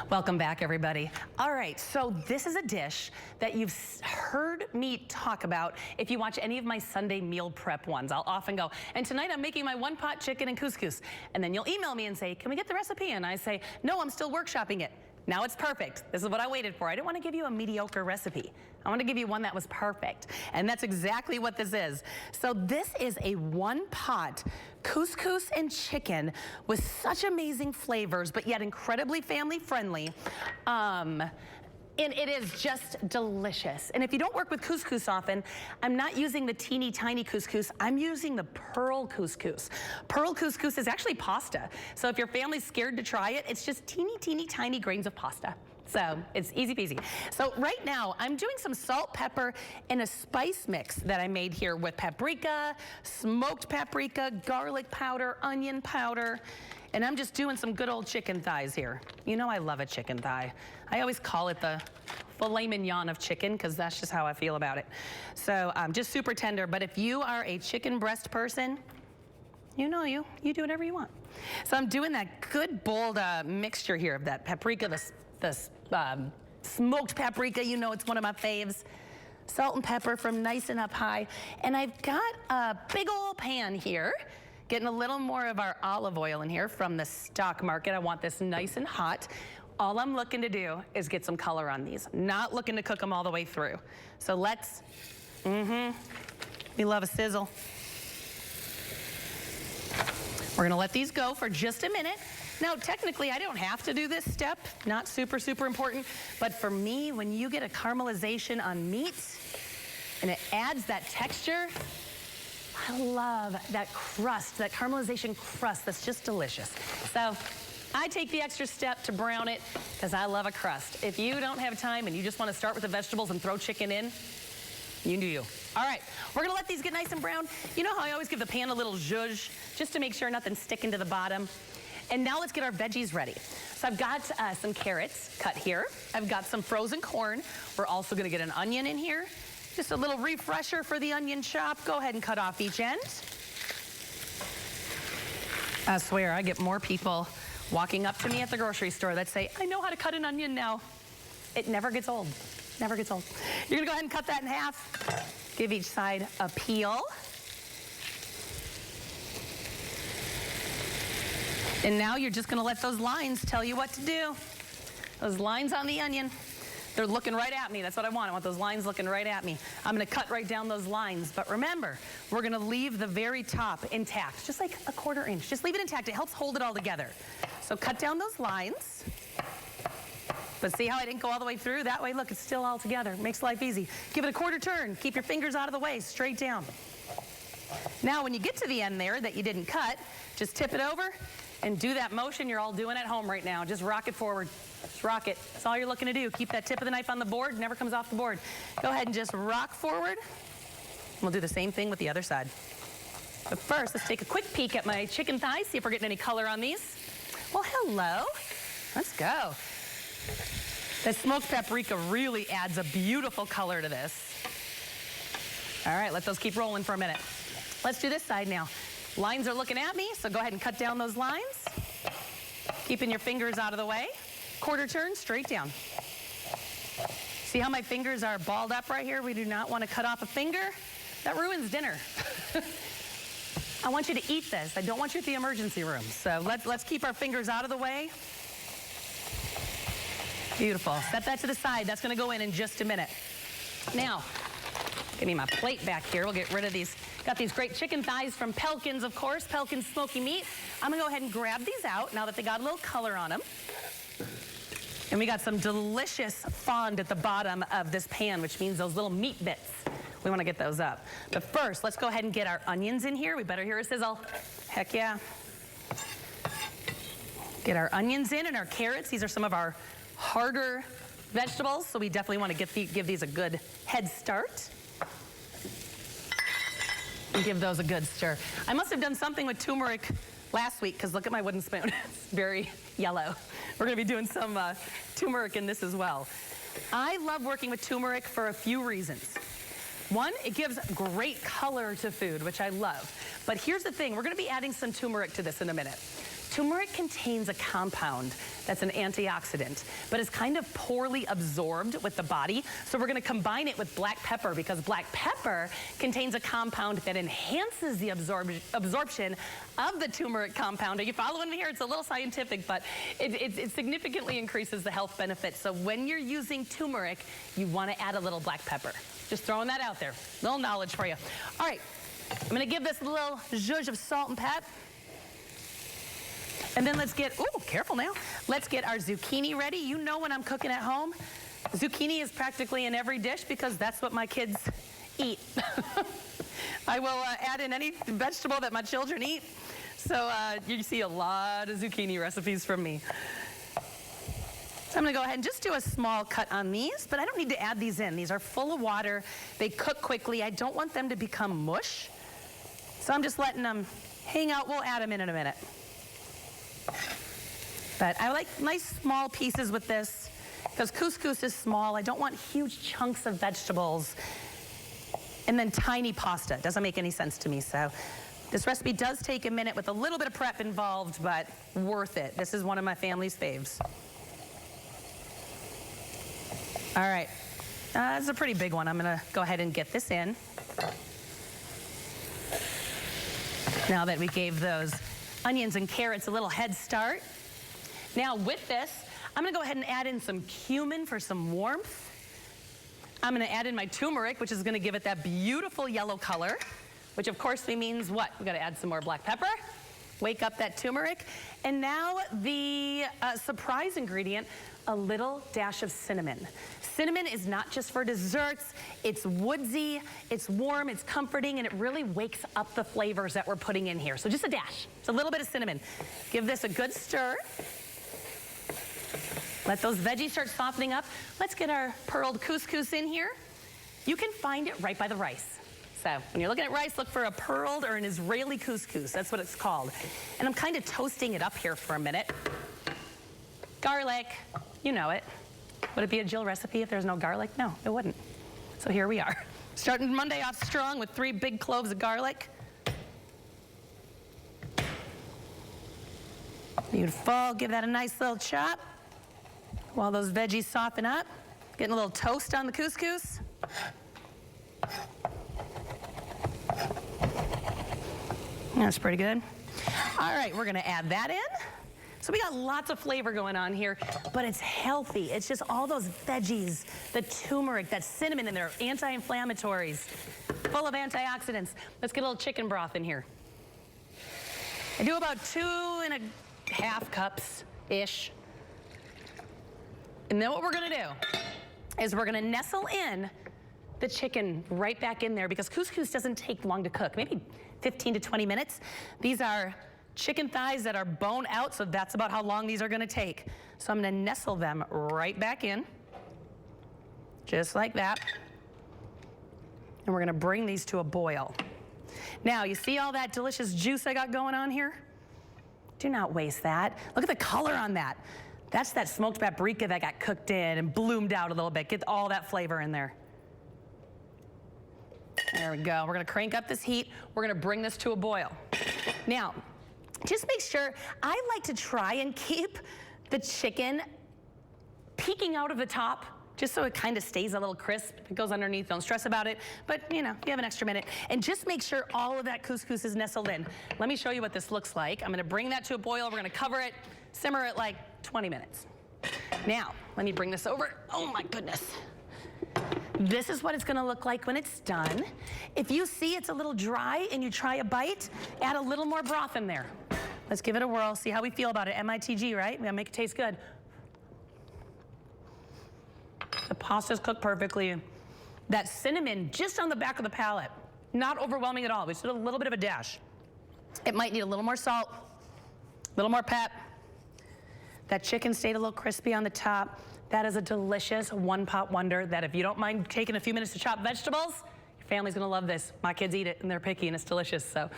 Welcome back, everybody. All right, so this is a dish that you've heard me talk about if you watch any of my Sunday meal prep ones. I'll often go, and tonight I'm making my one-pot chicken and couscous. And then you'll email me and say, can we get the recipe? And I say, no, I'm still workshopping it. Now it's perfect. This is what I waited for. I didn't want to give you a mediocre recipe. I want to give you one that was perfect. And that's exactly what this is. So this is a one-pot couscous and chicken with such amazing flavors, but yet incredibly family-friendly. And it is just delicious. And if you don't work with couscous often, I'm not using the teeny tiny couscous, I'm using the pearl couscous. Pearl couscous is actually pasta. So if your family's scared to try it, it's just teeny tiny grains of pasta. So it's easy peasy. So right now I'm doing some salt, pepper, and a spice mix that I made here with paprika, smoked paprika, garlic powder, onion powder. And I'm just doing some good old chicken thighs here. You know I love a chicken thigh. I always call it the filet mignon of chicken because that's just how I feel about it. So just super tender, but if you are a chicken breast person, you know you do whatever you want. So I'm doing that good bold mixture here of that paprika, the smoked paprika, you know it's one of my faves. Salt and pepper from nice and up high. And I've got a big old pan here. Getting a little more of our olive oil in here from the stock market. I want this nice and hot. All I'm looking to do is get some color on these. Not looking to cook them all the way through. So let's, we love a sizzle. We're gonna let these go for just a minute. Now, technically, I don't have to do this step. Not super important. But for me, when you get a caramelization on meat and it adds that texture, I love that crust, that caramelization crust that's just delicious. So I take the extra step to brown it because I love a crust. If you don't have time and you just want to start with the vegetables and throw chicken in, you do you. All right, we're gonna let these get nice and brown. You know how I always give the pan a little zhuzh just to make sure nothing's sticking to the bottom? And now let's get our veggies ready. So I've got some carrots cut here. I've got some frozen corn. We're also gonna get an onion in here. Just a little refresher for the onion chop. Go ahead and cut off each end. I swear, I get more people walking up to me at the grocery store that say, I know how to cut an onion now. It never gets old, never gets old. You're gonna go ahead and cut that in half. Give each side a peel. And now you're just gonna let those lines tell you what to do. Those lines on the onion. They're looking right at me. That's what I want. I want those lines looking right at me. I'm gonna cut right down those lines. But remember, we're gonna leave the very top intact, just like a 1/4 inch. Just leave it intact. It helps hold it all together. So cut down those lines. But see how I didn't go all the way through? That way, look, it's still all together. Makes life easy. Give it a 1/4 turn. Keep your fingers out of the way, straight down. Now, when you get to the end there that you didn't cut, just tip it over and do that motion you're all doing at home right now. Just rock it forward. Just rock it. That's all you're looking to do. Keep that tip of the knife on the board. It never comes off the board. Go ahead and just rock forward. We'll do the same thing with the other side. But first, let's take a quick peek at my chicken thighs, see if we're getting any color on these. Well, hello. Let's go. The smoked paprika really adds a beautiful color to this. All right, let those keep rolling for a minute. Let's do this side now. Lines are looking at me, so go ahead and cut down those lines. Keeping your fingers out of the way. 1/4 turn, straight down. See how my fingers are balled up right here? We do not want to cut off a finger. That ruins dinner. I want you to eat this. I don't want you at the emergency room. So let's keep our fingers out of the way. Beautiful. Set that to the side. That's going to go in just a minute. Now, give me my plate back here. We'll get rid of these. Got these great chicken thighs from Pelkins, of course. Pelkins Smoky Meat. I'm going to go ahead and grab these out now that they got a little color on them. And we got some delicious fond at the bottom of this pan, which means those little meat bits. We want to get those up. But first, let's go ahead and get our onions in here. We better hear a sizzle. Heck yeah. Get our onions in and our carrots. These are some of our harder vegetables, so we definitely want to give these a good head start. And give those a good stir. I must have done something with turmeric last week, because look at my wooden spoon. It's very yellow. We're going to be doing some turmeric in this as well. I love working with turmeric for a few reasons. One, it gives great color to food, which I love. But here's the thing. We're going to be adding some turmeric to this in a minute. turmeric contains a compound that's an antioxidant, but is kind of poorly absorbed with the body. So we're going to combine it with black pepper because black pepper contains a compound that enhances the absorption of the turmeric compound. Are you following me here? It's a little scientific, but it significantly increases the health benefits. So when you're using turmeric, you want to add a little black pepper. Just throwing that out there. Little knowledge for you. All right. I'm going to give this a little zhuzh of salt and pep. And then let's get, ooh, careful now. Let's get our zucchini ready. You know when I'm cooking at home, zucchini is practically in every dish because that's what my kids eat. I will add in any vegetable that my children eat. So you see a lot of zucchini recipes from me. So I'm going to go ahead and just do a small cut on these, but I don't need to add these in. These are full of water. They cook quickly. I don't want them to become mush. So I'm just letting them hang out. We'll add them in a minute. But I like nice small pieces with this because couscous is small. I don't want huge chunks of vegetables and then tiny pasta. It doesn't make any sense to me. So this recipe does take a minute with a little bit of prep involved, but worth it. This is one of my family's faves. All right, it's a pretty big one. I'm gonna go ahead and get this in. Now that we gave those onions and carrots a little head start. Now with this, I'm gonna go ahead and add in some cumin for some warmth. I'm gonna add in my turmeric, which is gonna give it that beautiful yellow color, which of course means what? We gotta add some more black pepper, wake up that turmeric. And now the surprise ingredient, a little dash of cinnamon. Cinnamon is not just for desserts, it's woodsy, it's warm, it's comforting, and it really wakes up the flavors that we're putting in here. So just a dash, just a little bit of cinnamon. Give this a good stir. Let those veggies start softening up. Let's get our pearled couscous in here. You can find it right by the rice. So when you're looking at rice, look for a pearled or an Israeli couscous. That's what it's called. And I'm kind of toasting it up here for a minute. Garlic, you know it. Would it be a Jyll recipe if there's no garlic? No, it wouldn't. So here we are. Starting Monday off strong with 3 big cloves of garlic. Beautiful. Give that a nice little chop while those veggies soften up. Getting a little toast on the couscous. That's pretty good. All right, we're going to add that in. So we got lots of flavor going on here, but it's healthy. It's just all those veggies, the turmeric, that cinnamon in there, anti-inflammatories, full of antioxidants. Let's get a little chicken broth in here. I do about 2.5 cups-ish. And then what we're gonna do is we're gonna nestle in the chicken right back in there because couscous doesn't take long to cook, maybe 15 to 20 minutes. These are chicken thighs that are bone out, so that's about how long these are gonna take. So I'm gonna nestle them right back in, just like that. And we're gonna bring these to a boil. Now, you see all that delicious juice I got going on here? Do not waste that. Look at the color on that. That's that smoked paprika that got cooked in and bloomed out a little bit. Get all that flavor in there. There we go. We're gonna crank up this heat. We're gonna bring this to a boil. Now, just make sure, I like to try and keep the chicken peeking out of the top just so it kind of stays a little crisp. If it goes underneath, don't stress about it. But, you know, you have an extra minute. And just make sure all of that couscous is nestled in. Let me show you what this looks like. I'm going to bring that to a boil. We're going to cover it, simmer it like 20 minutes. Now, let me bring this over. Oh, my goodness. This is what it's going to look like when it's done. If you see it's a little dry and you try a bite, add a little more broth in there. Let's give it a whirl, see how we feel about it. MITG, right? We gotta make it taste good. The pasta's cooked perfectly. That cinnamon just on the back of the palate. Not overwhelming at all. We just did a little bit of a dash. It might need a little more salt, a little more pep. That chicken stayed a little crispy on the top. That is a delicious one-pot wonder that if you don't mind taking a few minutes to chop vegetables, your family's gonna love this. My kids eat it and they're picky and it's delicious, so.